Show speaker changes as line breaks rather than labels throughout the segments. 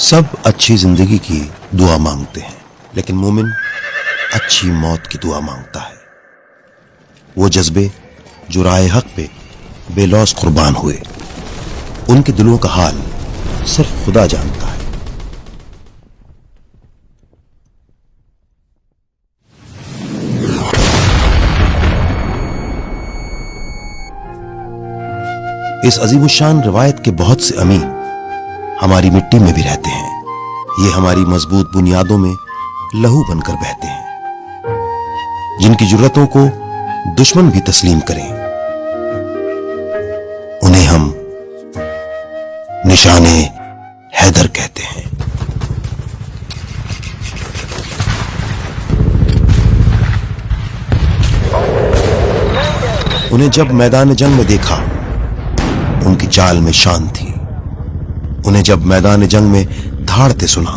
सब अच्छी जिंदगी की दुआ मांगते हैं, लेकिन मोमिन अच्छी मौत की दुआ मांगता है। वो जज्बे जो राह हक पे बेलौस कुर्बान हुए, उनके दिलों का हाल सिर्फ खुदा जानता है। इस अजीमुशान रिवायत के बहुत से अमीन हमारी मिट्टी में भी रहते हैं। ये हमारी मजबूत बुनियादों में लहू बनकर बहते हैं, जिनकी जुर्रतों को दुश्मन भी तस्लीम करें। उन्हें हम निशाने हैदर कहते हैं। उन्हें जब मैदान जंग में देखा, उनकी चाल में शान थी। उन्हें जब मैदान जंग में धाड़ते सुना,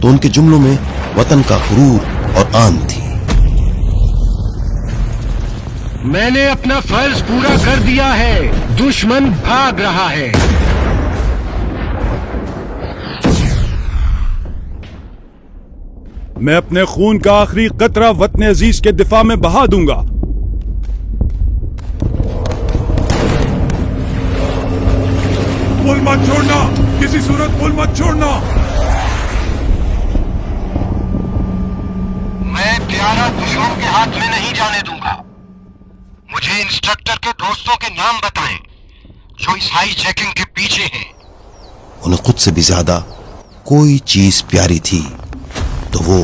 तो उनके जुमलों में वतन का गुरूर और आन थी।
मैंने अपना फर्ज पूरा कर दिया है, दुश्मन भाग रहा है।
मैं अपने खून का आखिरी कतरा वतन अजीज के दिफा में बहा दूंगा। पुल मत छोड़ना, किसी सूरत पुल मत छोड़ना।
मैं प्यारा दुश्मन के हाथ में नहीं जाने दूंगा। मुझे इंस्ट्रक्टर के दोस्तों के नाम बताएं जो इस हाई चेकिंग के पीछे हैं।
उन्हें खुद से भी ज्यादा कोई चीज प्यारी थी तो वो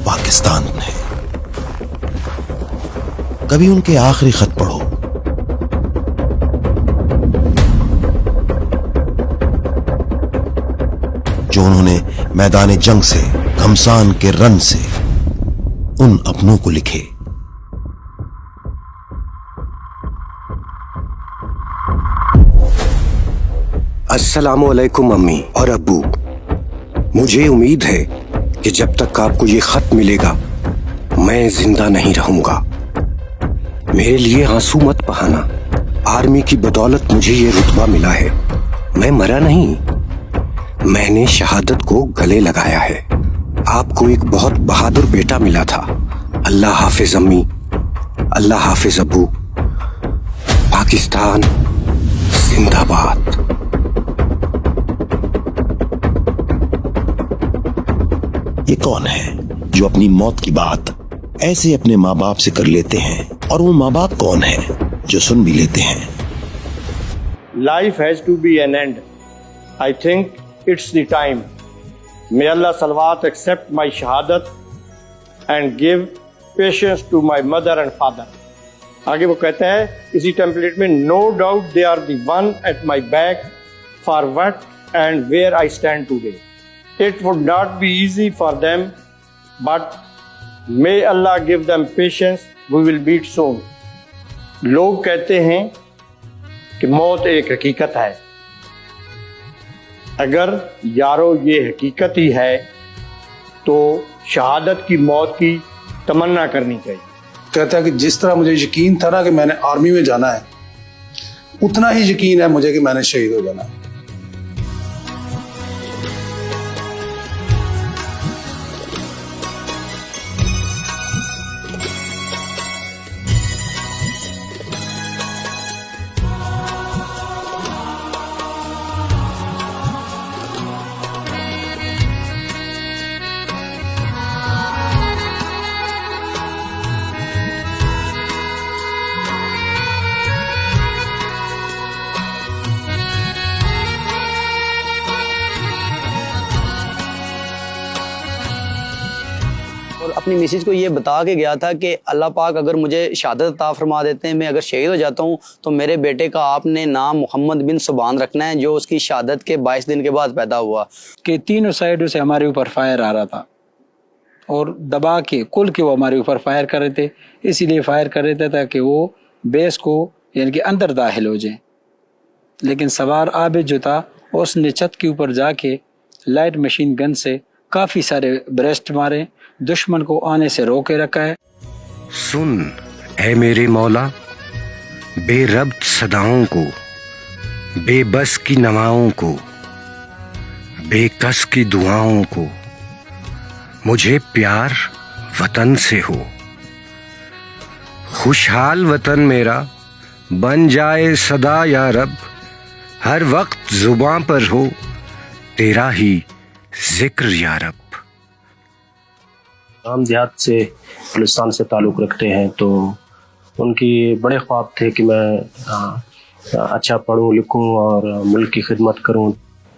पाकिस्तान है। कभी उनके आखिरी खत पढ़ो, जो उन्होंने मैदान जंग से, घमसान के रन से उन अपनों को लिखे।
अस्सलामु अलैकुम अम्मी और अब्बू। मुझे उम्मीद है कि जब तक आपको ये खत मिलेगा मैं जिंदा नहीं रहूंगा। मेरे लिए आंसू मत बहाना। आर्मी की बदौलत मुझे ये रुतबा मिला है। मैं मरा नहीं, मैंने शहादत को गले लगाया है। आपको एक बहुत बहादुर बेटा मिला था। अल्लाह हाफिज अम्मी, अल्लाह हाफिज अब्बू। पाकिस्तान जिंदाबाद।
ये कौन है जो अपनी मौत की बात ऐसे अपने माँ बाप से कर लेते हैं, और वो माँ बाप कौन है जो सुन भी लेते हैं?
Life has to be an end. I think it's the time. May Allah Salawat accept my shahadat and give patience to my mother and father. आगे वो कहते हैं इसी टेम्पलेट में, no doubt they are the one at my back for what and where I stand today. It would not be easy for them, but may Allah give them patience. We will meet soon. लोग कहते हैं कि मौत एक हकीकत है। अगर यारो ये हकीकत ही है तो शहादत की मौत की तमन्ना करनी चाहिए।
कहता है कि जिस तरह मुझे यकीन था ना कि मैंने आर्मी में जाना है, उतना ही यकीन है मुझे कि मैंने शहीद हो जाना है।
और अपनी मिसेज को ये बता के गया था कि अल्लाह पाक अगर मुझे शहादत अता फरमा देते हैं, मैं अगर शहीद हो जाता हूँ तो मेरे बेटे का आपने नाम मोहम्मद बिन सुबान रखना है, जो उसकी शहादत के 22 दिन के बाद पैदा हुआ।
कि तीनों साइडों से हमारे ऊपर फायर आ रहा था और दबा के कुल के वो हमारे ऊपर फायर कर रहे थे। इसीलिए फायर कर रहे थे ताकि वो बेस को यानी कि अंदर दाखिल हो जाए। लेकिन सवार आबिद जो था उसने छत के ऊपर जाके लाइट मशीन गन से काफ़ी सारे ब्रेस्ट मारे, दुश्मन को आने से रोके रखा है।
सुन ऐ मेरे मौला, बेरब्त सदाओं को, बेबस की नवाओं को, बेकस की दुआओं को, मुझे प्यार वतन से हो। खुशहाल वतन मेरा बन जाए सदा या रब, हर वक्त जुबां पर हो तेरा ही जिक्र या रब।
हम देहात से बलूचिस्तान से ताल्लुक़ रखते हैं, तो उनकी बड़े ख्वाब थे कि मैं अच्छा पढ़ूं लिखूं और मुल्क की खिदमत करूं।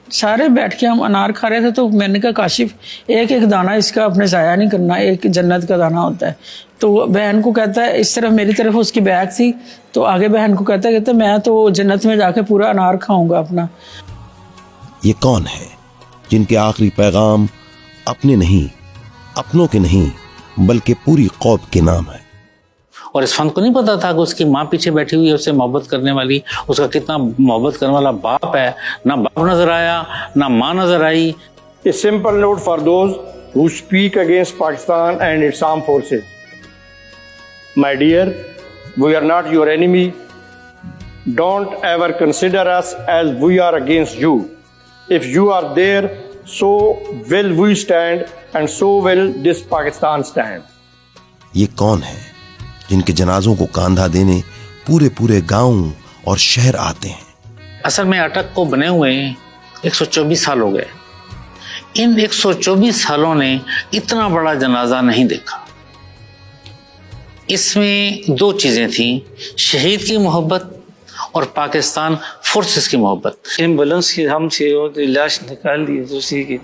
सारे बैठ के हम अनार खा रहे थे, तो मैंने कहा काशिफ एक एक दाना इसका अपने ज़ाया नहीं करना, एक जन्नत का दाना होता है। तो बहन को कहता है, इस तरफ मेरी तरफ उसकी बैग थी, तो आगे बहन को कहता मैं तो जन्नत में जाके पूरा अनार खाऊंगा अपना।
ये कौन है जिनके आखिरी पैगाम अपने नहीं, अपनों के नहीं, बल्कि पूरी कौम के नाम है।
और इस फन को नहीं पता था कि उसकी माँ पीछे बैठी हुई है, उससे मोहब्बत करने वाली, उसका कितना मोहब्बत करने वाला बाप है। ना बाप नजर आया, ना माँ नजर आई।
A simple note for those who speak against Pakistan and its armed forces. My dear, we are not your enemy. Don't ever consider us as we are against you. If you are there, so will we stand, and so will this Pakistan stand.
ये कौन है जिनके जनाजों को कांधा देने पूरे पूरे गांव और शहर आते हैं।
असल में अटक को बने हुए 124 साल हो गए। इन 124 सालों ने इतना बड़ा जनाजा नहीं देखा। इसमें दो चीजें थी, शहीद की मोहब्बत और पाकिस्तान फोर्सेस की मोहब्बत।
एम्बुलेंस की हम से लाश निकाल दी दूसरी की,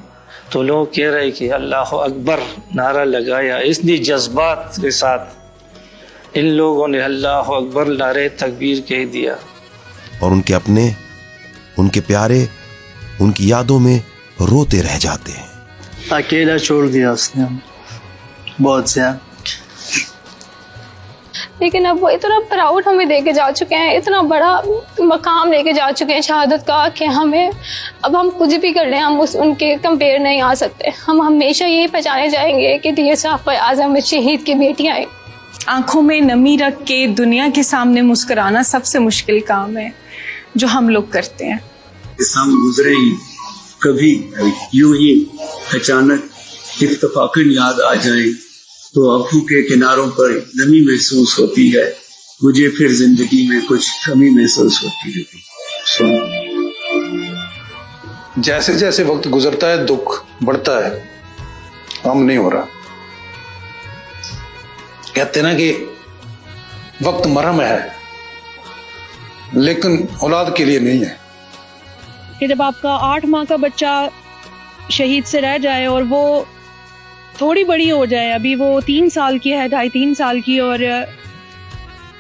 तो लोग कह रहे कि अल्लाह अकबर नारा लगाया। इतनी जज्बात के साथ इन लोगों ने अल्लाह अकबर नारे तकबीर कह दिया।
और उनके अपने, उनके प्यारे, उनकी यादों में रोते रह जाते हैं।
अकेला छोड़ दिया उसने बहुत से।
लेकिन अब वो इतना प्राउड हमें देके जा चुके हैं, इतना बड़ा मकाम लेके जा चुके हैं शहादत का, कि हमें अब हम कुछ भी कर लें हम उनके कंपेयर नहीं आ सकते। हम हमेशा यही पहचाने जाएंगे कि ये साफ़ आज़म शहीद की बेटियाँ हैं।
आंखों में नमी रख के दुनिया के सामने मुस्कुराना सबसे मुश्किल काम है जो हम लोग करते हैं।
हम गुजरे ही कभी यूं ही अचानक इत्तफाकन याद आ जाए तो आंखों के किनारों पर नमी महसूस होती है, मुझे फिर जिंदगी में कुछ कमी महसूस होती है।
जैसे जैसे वक्त गुजरता है दुख बढ़ता है, कम नहीं हो रहा। कहते ना कि वक्त मरहम है, लेकिन औलाद के लिए नहीं है।
कि जब आपका 8 माह का बच्चा शहीद से रह जाए और वो थोड़ी बड़ी हो जाए, अभी वो 3 साल की है, 2.5-3 साल की, और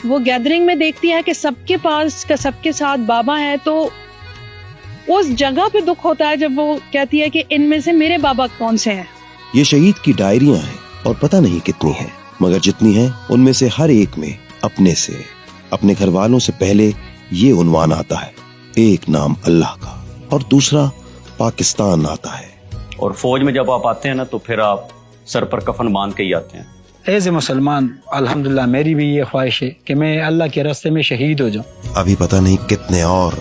वो गैदरिंग में देखती है कि सबके पास का सबके साथ बाबा है, तो उस जगह पे दुख होता है जब वो कहती है कि इनमें से मेरे बाबा कौन से हैं।
ये शहीद की डायरियां हैं और पता नहीं कितनी हैं, मगर जितनी हैं उनमें से हर एक में अपने से, अपने घर वालों से पहले ये उन्वान आता है, एक नाम अल्लाह का और दूसरा पाकिस्तान आता है।
और फौज में जब आप आते हैं ना, तो फिर आप सर पर कफन बांध के ही आते हैं।
एज ए मुसलमान अल्हम्दुलिल्लाह मेरी भी ये ख्वाहिश है कि मैं अल्लाह के रास्ते में शहीद हो जाऊं।
अभी पता नहीं कितने और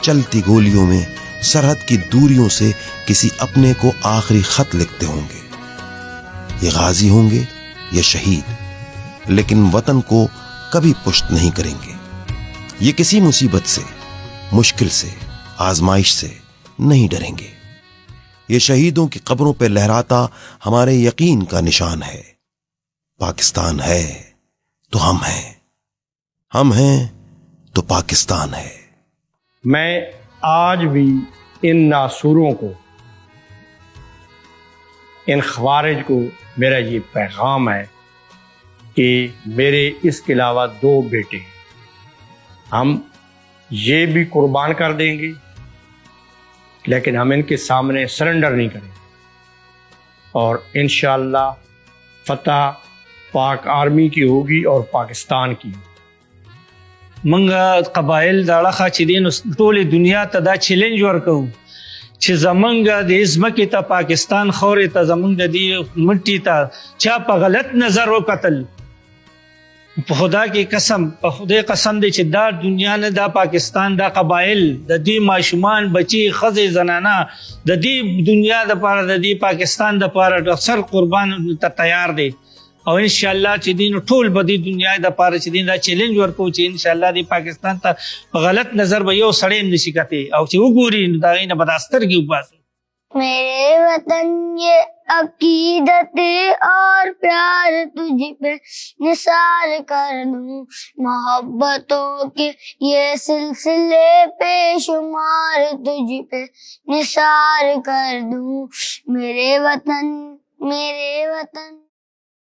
चलती गोलियों में सरहद की दूरियों से किसी अपने को आखिरी खत लिखते होंगे। ये गाजी होंगे, ये शहीद, लेकिन वतन को कभी पुष्ट नहीं करेंगे। ये किसी मुसीबत से, मुश्किल से, आजमाइश से नहीं डरेंगे। ये शहीदों की कब्रों पर लहराता हमारे यकीन का निशान है। पाकिस्तान है तो हम हैं, हम हैं तो पाकिस्तान है।
मैं आज भी इन नासूरों को, इन ख्वारिज को मेरा ये पैगाम है कि मेरे इसके अलावा 2 बेटे हैं, हम ये भी कुर्बान कर देंगे, लेकिन हम इनके सामने सरेंडर नहीं करेंगे। और इंशाअल्लाह फतह पाक आर्मी की होगी और पाकिस्तान की।
मंगा कबाइल दाड़ा खाचिदीन टोली दुनिया तदा चैलेंज वर्कू چې زمونږ د ځمکې ته پاکستان خورې ته زمونږ د دې مټي ته چا په غلط نظر وکتل خدا کی قسم په خدای قسم دی چې دا دنیا نه دا پاکستان دا قبایل د دې ماشومان بچي خزې زنانا د دې دنیا د پاره د دې پاکستان د پاره اکثر قربان ته تیار دی او ان شاء الله چې دین ټول بدی دنیا د پاره چې دین دا چیلنج ورکو چې ان شاء الله د پاکستان ته غلط نظر به یو سړی نشي کته او چې وګوري دا غینه بداستر کی وباسي.
میرے وطن یہ عقیدت اور پیار تجھ پہ نثار کر دوں، محبتوں کے یہ سلسلے پہ شمار تجھ پہ نثار کر دوں. میرے وطن